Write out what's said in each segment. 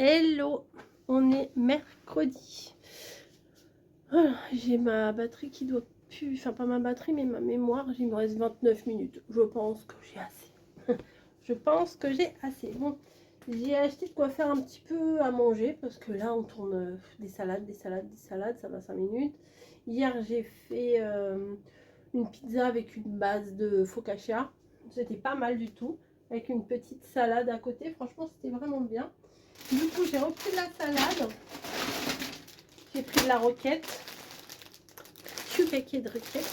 Hello, on est mercredi. J'ai ma batterie qui doit plus, enfin pas ma batterie mais ma mémoire, il me reste 29 minutes. Je pense que j'ai assez. Je pense que j'ai assez. Bon, j'ai acheté de quoi faire un petit peu à manger parce que là on tourne des salades, ça va 5 minutes. Hier j'ai fait une pizza avec une base de focaccia. C'était pas mal du tout. Avec une petite salade à côté. Franchement, c'était vraiment bien. Du coup, j'ai repris de la salade. J'ai pris de la roquette. Tout paquet de roquette.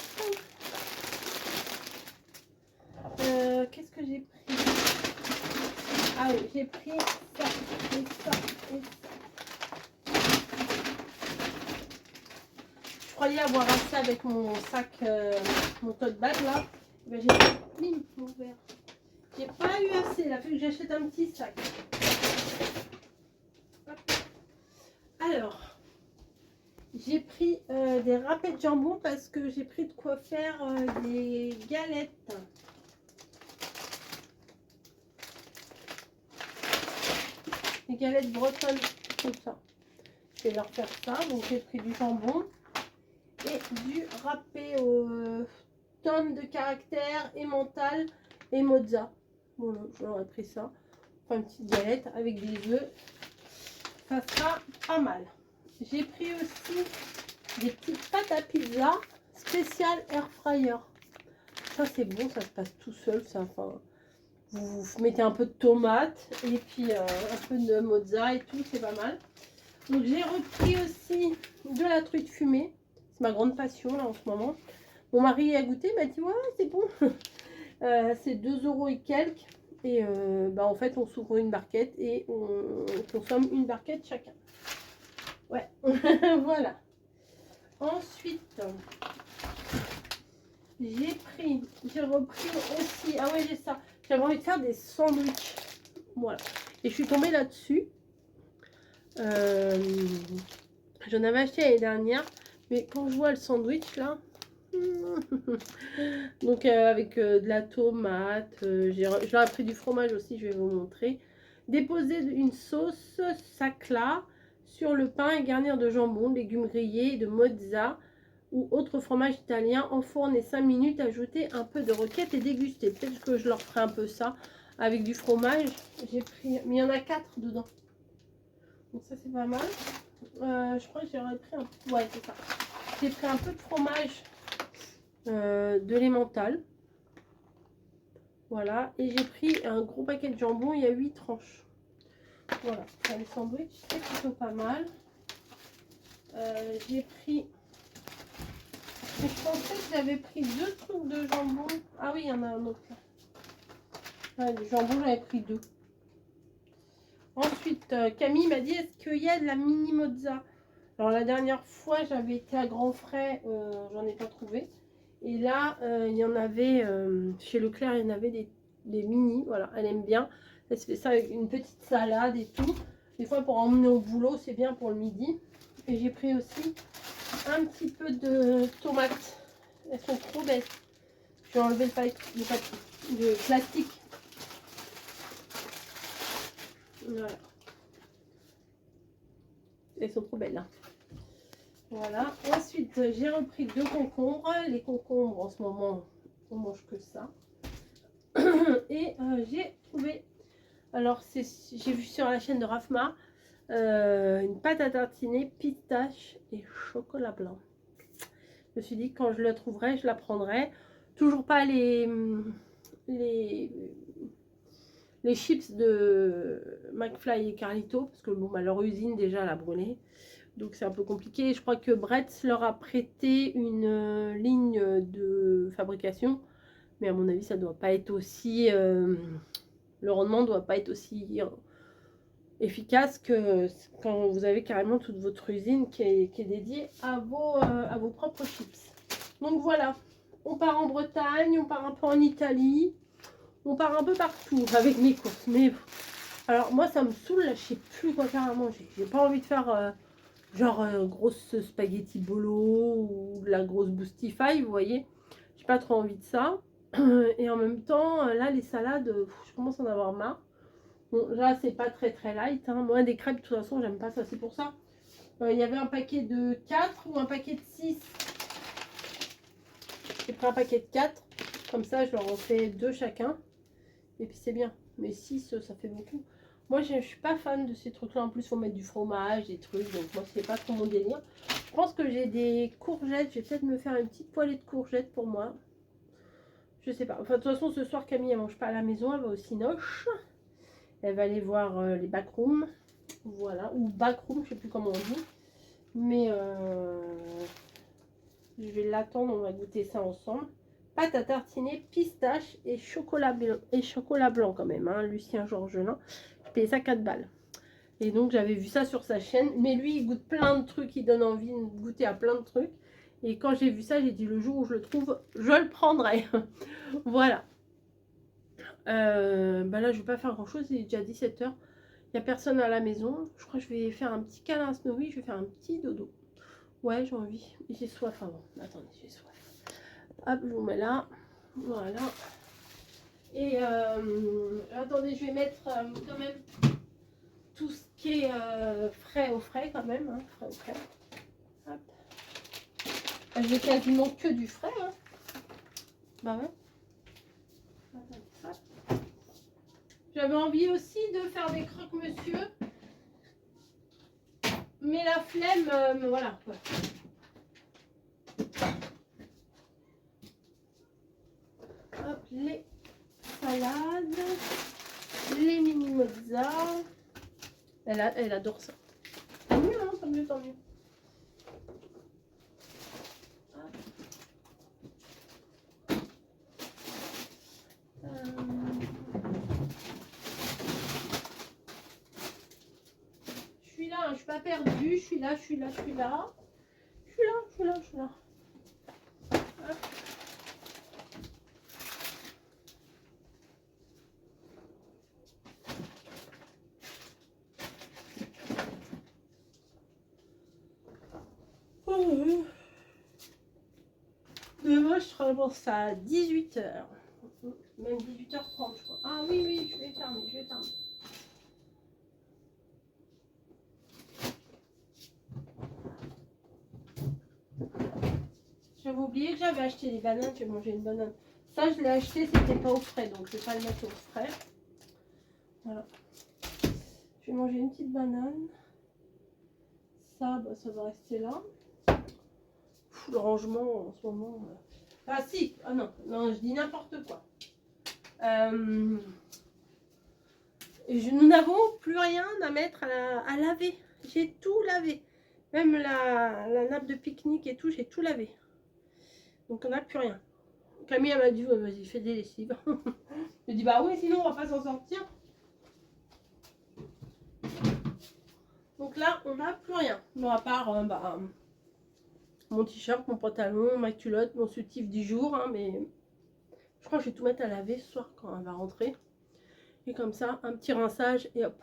Qu'est-ce que j'ai pris? Ah oui, j'ai pris ça et ça et ça. Je croyais avoir assez avec mon sac, mon tote bag là. Ben, j'ai pas mis mon verre. J'ai pas eu assez. Il a fallu que j'achète un petit sac. Hop. Alors. J'ai pris des râpés de jambon parce que j'ai pris de quoi faire des galettes. Des galettes bretonnes comme ça. Je vais leur faire ça. Donc j'ai pris du jambon et du râpé aux tonnes de caractère, emmental et mozza. Voilà, j'aurais pris ça. Enfin, une petite galette avec des œufs. Ça sera pas mal. J'ai pris aussi des petites pâtes à pizza spécial air fryer. Ça c'est bon, ça se passe tout seul. Ça, enfin, vous mettez un peu de tomate et puis un peu de mozza et tout, c'est pas mal. Donc j'ai repris aussi de la truite fumée. C'est ma grande passion là en ce moment. Mon mari a goûté, m'a dit ouais c'est bon. C'est 2 € et quelques. Et bah, en fait on s'ouvre une barquette et on consomme une barquette chacun. Ouais, voilà. Ensuite, j'ai repris aussi, ah ouais j'ai ça, j'avais envie de faire des sandwichs, voilà, et je suis tombée là-dessus. J'en avais acheté l'année dernière, mais quand je vois le sandwich là, donc avec de la tomate, j'aurais pris du fromage aussi, je vais vous montrer. Déposer une sauce sacla sur le pain et garnir de jambon, légumes grillés et de mozza ou autre fromage italien, enfourner 5 minutes, ajouter un peu de roquette et déguster. Peut-être que je leur ferai un peu ça avec du fromage. J'ai pris, mais il y en a 4 dedans. Donc ça c'est pas mal. Je crois que j'aurais pris un, ouais c'est ça. J'ai pris un peu de fromage de l'emmental. Voilà, et j'ai pris un gros paquet de jambon, il y a 8 tranches. Voilà, les sandwichs, c'est plutôt pas mal. J'ai pris... Je pensais que j'avais pris 2 trucs de jambon. Ah oui, il y en a un autre là. Ouais, le jambon, j'avais pris 2. Ensuite, Camille m'a dit, est-ce qu'il y a de la mini mozza? Alors la dernière fois, j'avais été à Grand Frais, j'en ai pas trouvé. Et là, il y en avait, chez Leclerc, il y en avait des mini. Voilà, elle aime bien. Elle se fait ça avec une petite salade et tout. Des fois, pour emmener au boulot, c'est bien pour le midi. Et j'ai pris aussi un petit peu de tomates. Elles sont trop belles. Je vais enlever le plastique. Voilà. Elles sont trop belles là. Voilà. Ensuite, j'ai repris 2 concombres. Les concombres, en ce moment, on mange que ça. Et j'ai trouvé, alors j'ai vu sur la chaîne de Rafma, une pâte à tartiner pistache et chocolat blanc. Je me suis dit que quand je la trouverai, je la prendrai. Toujours pas les chips de McFly et Carlito, parce que bon, bah, leur usine déjà l'a brûlé. Donc c'est un peu compliqué. Je crois que Bretz leur a prêté une ligne de fabrication. Mais à mon avis, ça doit pas être aussi... le rendement ne doit pas être aussi efficace que quand vous avez carrément toute votre usine qui est dédiée à vos propres chips. Donc voilà, on part en Bretagne, on part un peu en Italie, on part un peu partout avec mes courses. Mais alors moi ça me saoule, là, je sais plus quoi faire à manger. J'ai pas envie de faire genre grosse spaghetti bolo ou de la grosse boostify, vous voyez. J'ai pas trop envie de ça. Et en même temps, là les salades, je commence à en avoir marre. Bon, là, c'est pas très light. Hein. Moi, des crêpes, de toute façon, j'aime pas ça. C'est pour ça. Il y avait un paquet de 4 ou un paquet de 6. J'ai pris un paquet de 4. Comme ça, je leur en fais 2 chacun. Et puis, c'est bien. Mais 6, ça fait beaucoup. Moi, je suis pas fan de ces trucs-là. En plus, il faut mettre du fromage, des trucs. Donc, moi, c'est pas trop mon délire. Je pense que j'ai des courgettes. Je vais peut-être me faire une petite poêlée de courgettes pour moi. Je sais pas. Enfin, de toute façon, ce soir, Camille, elle mange pas à la maison. Elle va au Cinoche. Elle va aller voir les backrooms. Voilà. Ou backrooms, je sais plus comment on dit. Mais je vais l'attendre. On va goûter ça ensemble. Pâte à tartiner, pistache et chocolat blanc quand même. Hein, Lucien Georgelin. Je payais ça 4 balles. Et donc, j'avais vu ça sur sa chaîne. Mais lui, il goûte plein de trucs. Il donne envie de goûter à plein de trucs. Et quand j'ai vu ça, j'ai dit le jour où je le trouve, je le prendrai. Voilà. Bah là, je vais pas faire grand chose. Il est déjà 17 h. Il n'y a personne à la maison. Je crois que je vais faire un petit câlin à Snowy. Je vais faire un petit dodo. Ouais, j'ai envie. J'ai soif avant. Attendez, j'ai soif. Hop, je vous mets là. Voilà. Et attendez, je vais mettre quand même tout ce qui est frais au frais quand même. Hein, frais au frais. Hop. Je vais quasiment que du frais. Hein. Bah ouais. J'avais envie aussi de faire des croque-monsieur. Mais la flemme, voilà quoi. Hop, les salades, les mini mozza. Elle adore ça. Tant mieux, hein, tant mieux, tant mieux. Je suis là, hein, je suis pas perdue. Je suis là, je suis là, je suis là. Je suis là, je suis là, je suis là. Hop. Demain, je commence à 18 h. Même 18 h 30, je crois. Ah oui, oui, je vais fermer, je vais fermer. J'avais oublié que j'avais acheté des bananes, j'ai mangé une banane. Ça, je l'ai acheté, c'était pas au frais, donc je vais pas le mettre au frais. Voilà. Je vais manger une petite banane. Ça, bah, ça va rester là. Pff, le rangement en ce moment. Ah si, ah non, non, je dis n'importe quoi. Nous n'avons plus rien à mettre à laver. J'ai tout lavé. Même la nappe de pique-nique et tout, j'ai tout lavé. Donc on n'a plus rien. Camille elle m'a dit ouais, vas-y, fais des lessives. Je dis bah oui, sinon on va pas s'en sortir. Donc là, on n'a plus rien. Bon, à part mon t-shirt, mon pantalon, ma culotte, mon soutif du jour. Hein, mais je crois que je vais tout mettre à laver ce soir quand elle va rentrer. Et comme ça, un petit rinçage et hop.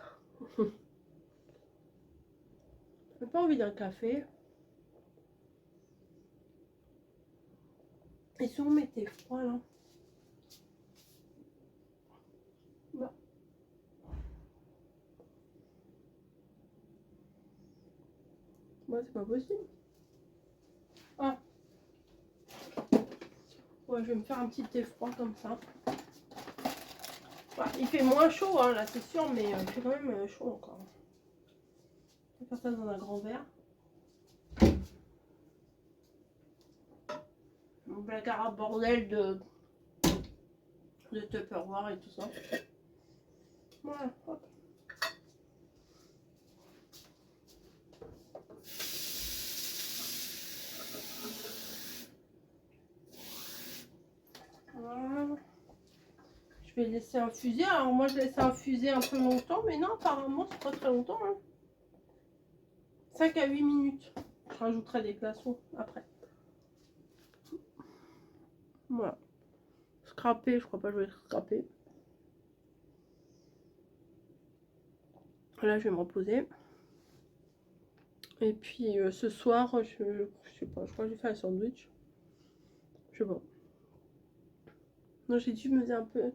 J'ai pas envie d'un café. Et si on mettait froid là. Bah. Moi, c'est pas possible. Ah. Ouais, je vais me faire un petit thé froid comme ça. Bah, il fait moins chaud hein, là, c'est sûr, mais il fait quand même chaud encore. Je vais faire ça dans un grand verre. Mon placard à bordel de Tupperware et tout ça. Voilà, hop. Voilà. Je vais laisser infuser. Alors moi je laisse infuser un peu longtemps, mais non, apparemment c'est pas très longtemps. Hein. 5 à 8 minutes. Je rajouterai des glaçons après. Voilà. Scraper, je crois pas que je vais scraper. Là je vais me reposer. Et puis ce soir, je sais pas, je crois que j'ai fait un sandwich. Je sais pas. Non, j'ai dû me faire un peu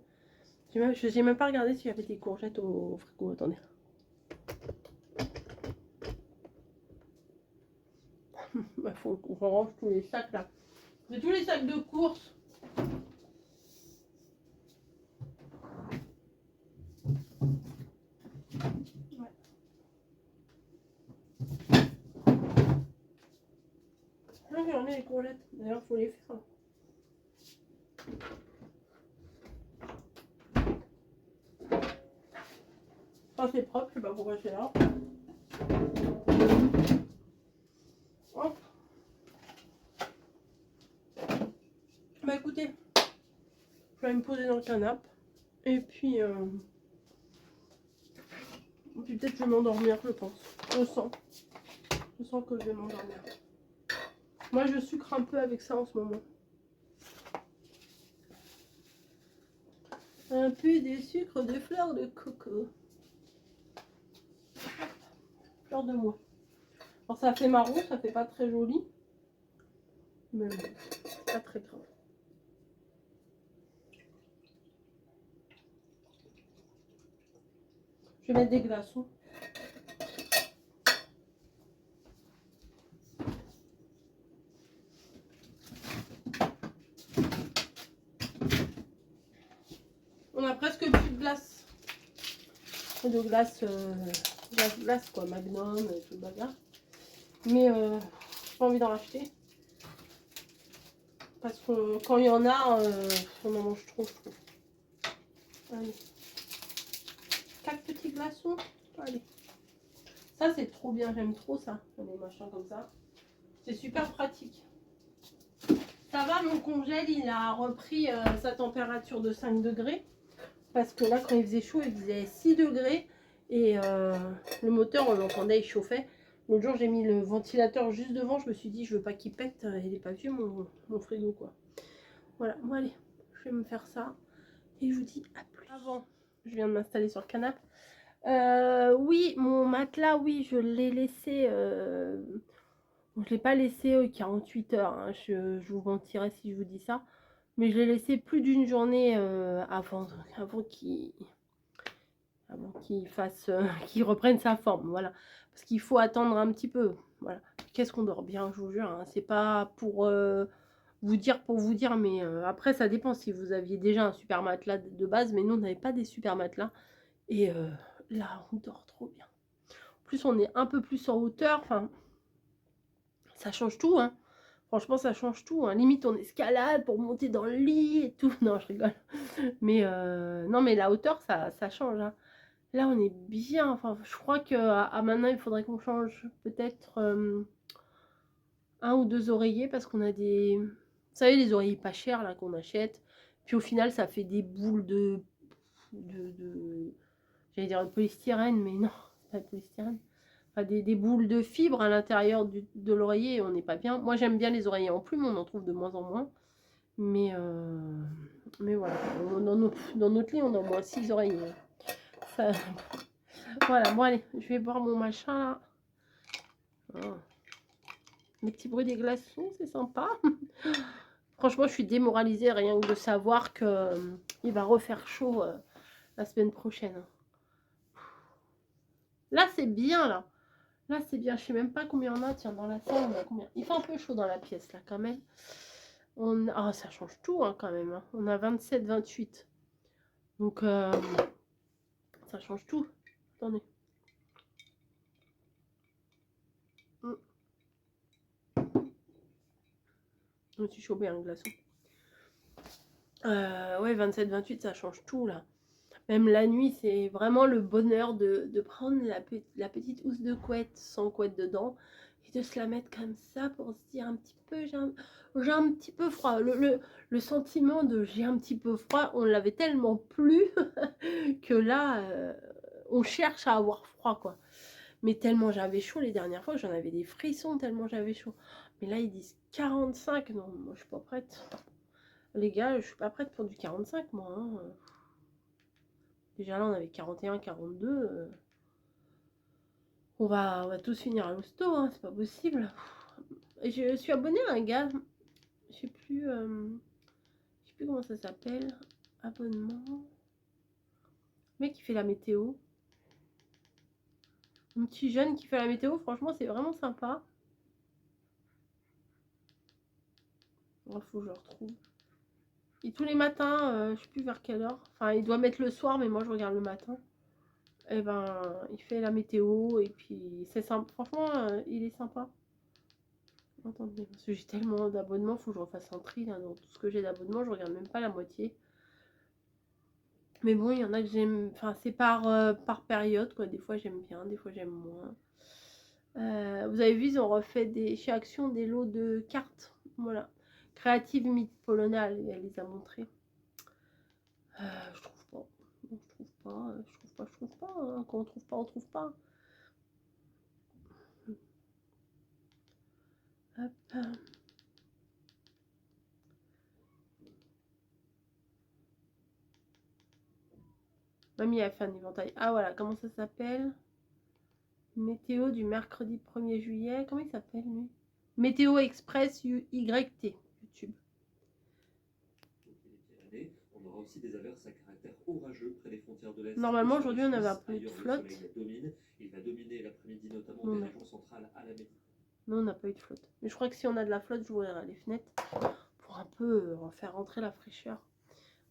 Je n'ai même pas regardé s'il y avait des courgettes au frigo. Attendez. Il faut qu'on range tous les sacs là. J'ai tous les sacs de course. Ouais. Là, j'en ai les courgettes. D'ailleurs, il faut les faire. Enfin, c'est propre, je sais pas pourquoi c'est là. Hop. Bah écoutez, je vais me poser dans le canapé. Et puis peut-être je vais m'endormir, je pense. Je sens. Je sens que je vais m'endormir. Moi, je sucre un peu avec ça en ce moment. Un peu de sucre de fleurs de coco. Fleur de mois. Alors ça fait marron, ça fait pas très joli. Mais bon, c'est pas très grave. Je vais mettre des glaçons. On a presque plus de glace. De glace, glace quoi, Magnum, tout le bazar. Mais j'ai pas envie d'en racheter. Parce que quand il y en a, on en mange trop, je trouve. Allez. 4 petits glaçons. Allez. Ça, c'est trop bien. J'aime trop ça. Les machins comme ça. C'est super pratique. Ça va, mon congèle, il a repris sa température de 5 degrés. Parce que là, quand il faisait chaud, il faisait 6 degrés. Et le moteur, on l'entendait, il chauffait. L'autre jour, j'ai mis le ventilateur juste devant. Je me suis dit, je veux pas qu'il pète. Il est pas vieux, mon frigo, quoi. Voilà. Bon, allez. Je vais me faire ça. Et je vous dis à plus. Avant, je viens de m'installer sur le canapé. Oui, mon matelas, oui, je l'ai laissé. Je ne l'ai pas laissé 48 heures. Hein, je vous mentirais si je vous dis ça. Mais je l'ai laissé plus d'une journée avant qu'il fasse, qu'il reprenne sa forme. Voilà. Parce qu'il faut attendre un petit peu. Voilà. Qu'est-ce qu'on dort bien, je vous jure. Hein. C'est pas pour vous dire, mais après, ça dépend si vous aviez déjà un super matelas de base. Mais nous, on n'avait pas des super matelas. Et là, on dort trop bien. En plus, on est un peu plus en hauteur. Enfin, ça change tout, hein. Franchement, ça change tout. Hein. Limite, on escalade pour monter dans le lit et tout. Non, je rigole. Mais non, mais la hauteur, ça change. Hein. Là, on est bien. Enfin, je crois qu'à maintenant, il faudrait qu'on change peut-être un ou deux oreillers parce qu'on a des... Vous savez, les oreillers pas chers là qu'on achète. Puis au final, ça fait des boules de... J'allais dire de polystyrène, mais non, c'est pas de polystyrène. Enfin, des boules de fibres à l'intérieur de l'oreiller, on n'est pas bien. Moi, j'aime bien les oreillers en plume, on en trouve de moins en moins. Mais voilà, dans notre lit, on a au moins 6 oreillers. Ça... Voilà, bon allez, je vais boire mon machin là. Oh. Les petits bruits des glaçons, c'est sympa. Franchement, je suis démoralisée rien que de savoir qu'il va refaire chaud la semaine prochaine. Là, c'est bien, là. Là, c'est bien. Je sais même pas combien on a. Tiens, dans la salle, on a combien? Il fait un peu chaud dans la pièce, là, quand même. Ah, ça change tout, hein, quand même. Hein. On a 27, 28. Donc, ça change tout. Attendez. Je me suis chopé un glaçon. Ouais, 27, 28, ça change tout, là. Même la nuit, c'est vraiment le bonheur de prendre la petite housse de couette sans couette dedans et de se la mettre comme ça pour se dire un petit peu, j'ai un petit peu froid. Le sentiment de j'ai un petit peu froid, on l'avait tellement plus que là, on cherche à avoir froid, quoi. Mais tellement j'avais chaud les dernières fois, j'en avais des frissons tellement j'avais chaud. Mais là, ils disent 45. Non, moi, je suis pas prête. Les gars, je suis pas prête pour du 45, moi. Hein. Déjà là, on avait 41, 42. On va tous finir à l'hosto, hein, c'est pas possible. Je suis abonnée à un gars, je sais plus comment ça s'appelle. Abonnement. mec qui fait la météo. Un petit jeune qui fait la météo, franchement, c'est vraiment sympa. Il faut que je le retrouve. Et tous les matins, je sais plus vers quelle heure. Enfin, il doit mettre le soir, mais moi, je regarde le matin. Et ben, il fait la météo et puis c'est sympa. Franchement, il est sympa. Attendez, parce que j'ai tellement d'abonnements, il faut que je refasse un tri là. Dans tout ce que j'ai d'abonnements, je regarde même pas la moitié. Mais bon, il y en a que j'aime. Enfin, c'est par période, quoi. Des fois, j'aime bien, des fois, j'aime moins. Vous avez vu, ils ont refait chez Action des lots de cartes. Voilà. Creative Meet Polona, elle les a montrés. Je trouve pas. Non, je trouve pas. Je trouve pas. Hein. Quand on trouve pas, on trouve pas. Hop. Mamie a fait un éventail. Ah voilà, comment ça s'appelle? Météo du mercredi 1er juillet. Comment il s'appelle lui? Météo Express YT. YouTube. On aura aussi des averses à caractère orageux près des frontières de l'Est. Normalement, aujourd'hui, on avait un peu de flotte. Il va dominer l'après-midi, notamment des régions centrales à la Méditerranée. Non, on n'a pas eu de flotte. Mais je crois que si on a de la flotte, j'ouvrirai les fenêtres pour un peu faire rentrer la fraîcheur.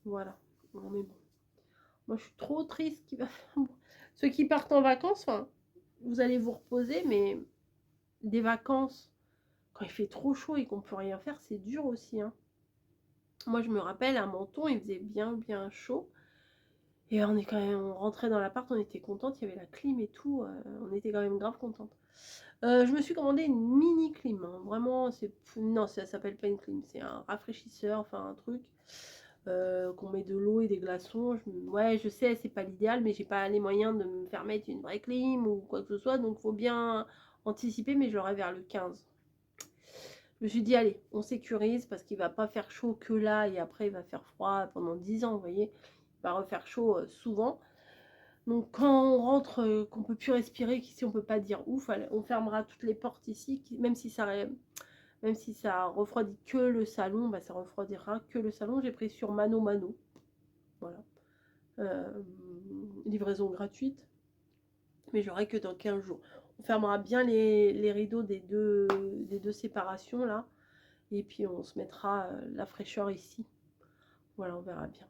Voilà. Non, mais bon. Moi, je suis trop triste qu'il va faire. Ceux qui partent en vacances, enfin, vous allez vous reposer, mais des vacances, quand il fait trop chaud et qu'on peut rien faire, c'est dur aussi. Hein. Moi, je me rappelle, à Menton, il faisait bien chaud. Et on rentrait dans l'appart, on était contente, il y avait la clim et tout, on était quand même grave contente. Je me suis commandé une mini clim, hein. Vraiment, non, ça s'appelle pas une clim, c'est un rafraîchisseur, enfin un truc qu'on met de l'eau et des glaçons. Ouais, je sais, c'est pas l'idéal, mais j'ai pas les moyens de me faire mettre une vraie clim ou quoi que ce soit, donc faut bien anticiper, mais je l'aurai vers le 15. Je me suis dit, allez, on sécurise parce qu'il va pas faire chaud que là et après il va faire froid pendant 10 ans, vous voyez. Il va refaire chaud souvent. Donc quand on rentre, qu'on peut plus respirer, qu'ici on peut pas dire ouf, on fermera toutes les portes ici, même si ça refroidit que le salon, bah ça refroidira que le salon. J'ai pris sur Mano Mano, voilà, livraison gratuite, mais j'aurai que dans 15 jours. On fermera bien les rideaux des deux séparations là, et puis on se mettra la fraîcheur ici. Voilà, on verra bien.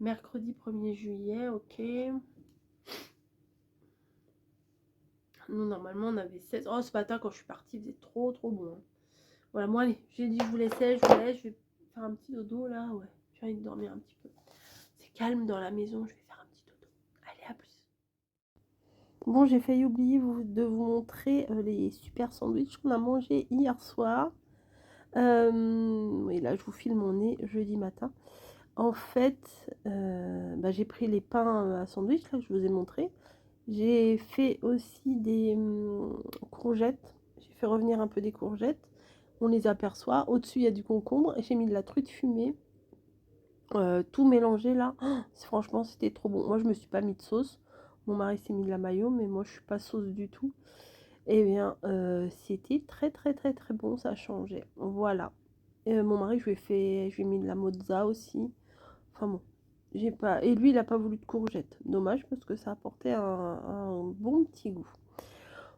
Mercredi 1er juillet, ok. Nous, normalement, on avait 16. Oh, ce matin, quand je suis partie, il faisait trop bon. Hein. Voilà, moi, allez, j'ai dit, je vous laissais, je vais faire un petit dodo, là, ouais. J'ai envie de dormir un petit peu. C'est calme dans la maison, je vais faire un petit dodo. Allez, à plus. Bon, j'ai failli oublier de vous montrer les super sandwichs qu'on a mangé hier soir. Oui, là, je vous file mon nez jeudi matin. En fait, j'ai pris les pains à sandwich, là, que je vous ai montré. J'ai fait aussi des courgettes. J'ai fait revenir un peu des courgettes. On les aperçoit. Au-dessus, il y a du concombre. Et j'ai mis de la truite fumée. Tout mélangé là. Oh, franchement, c'était trop bon. Moi, je me suis pas mis de sauce. Mon mari s'est mis de la mayo, mais moi, je suis pas sauce du tout. Eh bien, c'était très bon. Ça a changé. Voilà. Mon mari, je lui ai mis de la mozza aussi. Enfin bon. Et lui, il n'a pas voulu de courgettes. Dommage parce que ça apportait un bon petit goût.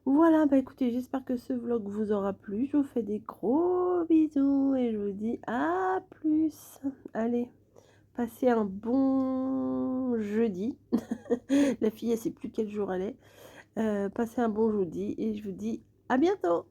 Voilà, bah écoutez, j'espère que ce vlog vous aura plu. Je vous fais des gros bisous et je vous dis à plus. Allez, passez un bon jeudi. La fille, elle sait plus quel jour elle est. Passez un bon jeudi et je vous dis à bientôt.